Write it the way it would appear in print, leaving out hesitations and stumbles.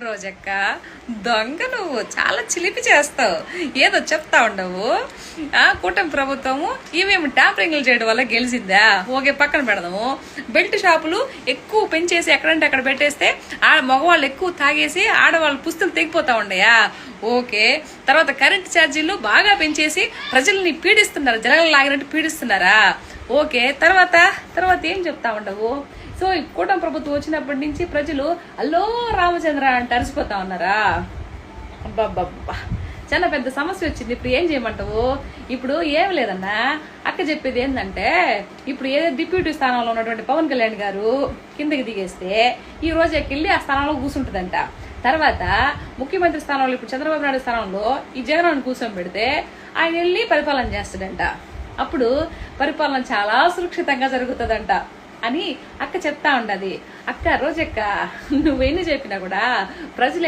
రోజక్క, దొంగ నువ్వు చాలా చిలిపి చేస్తావు. ఏదో చెప్తా ఉండవు. కూటమి ప్రభుత్వము ఈవీఎం ట్యాంపరింగ్లు చేయడం వల్ల గెలిచిందా? ఓకే, పక్కన పెడదాము. బెల్ట్ షాపులు ఎక్కువ పెంచేసి ఎక్కడంటే అక్కడ పెట్టేస్తే మగవాళ్ళు ఎక్కువ తాగేసి ఆడవాళ్ళు పుస్తులు తెగిపోతా ఉండయా? ఓకే. తర్వాత కరెంట్ ఛార్జీలు బాగా పెంచేసి ప్రజల్ని పీడిస్తున్నారు, జలగలు లాగినట్టు పీడిస్తున్నారా? ఓకే. తర్వాత ఏం చెప్తా ఉండవు. సో ఈ కూటమి ప్రభుత్వం వచ్చినప్పటి నుంచి ప్రజలు అల్లో రామచంద్ర అంటే అరిసిపోతా ఉన్నారా? అబ్బాబ్బా, చాలా పెద్ద సమస్య వచ్చింది. ఇప్పుడు ఏం చేయమంటావు? ఇప్పుడు ఏం లేదన్నా, అక్క చెప్పేది ఏంటంటే, ఇప్పుడు ఏదో డిప్యూటీ స్థానంలో ఉన్నటువంటి పవన్ కళ్యాణ్ గారు కిందకి దిగేస్తే ఈ రోజు ఎక్కిళ్ళి ఆ స్థానంలో కూర్చుంటుందంట. తర్వాత ముఖ్యమంత్రి స్థానంలో ఇప్పుడు చంద్రబాబు నాయుడు స్థానంలో ఈ జగన్ కూర్చొని పెడితే ఆయన వెళ్ళి పరిపాలన చేస్తాడంట. అప్పుడు పరిపాలన చాలా సురక్షితంగా జరుగుతుందంట అని అక్క చెప్తా ఉండదు. అక్క రోజక్క, నువ్వెన్ని చెప్పినా కూడా ప్రజలు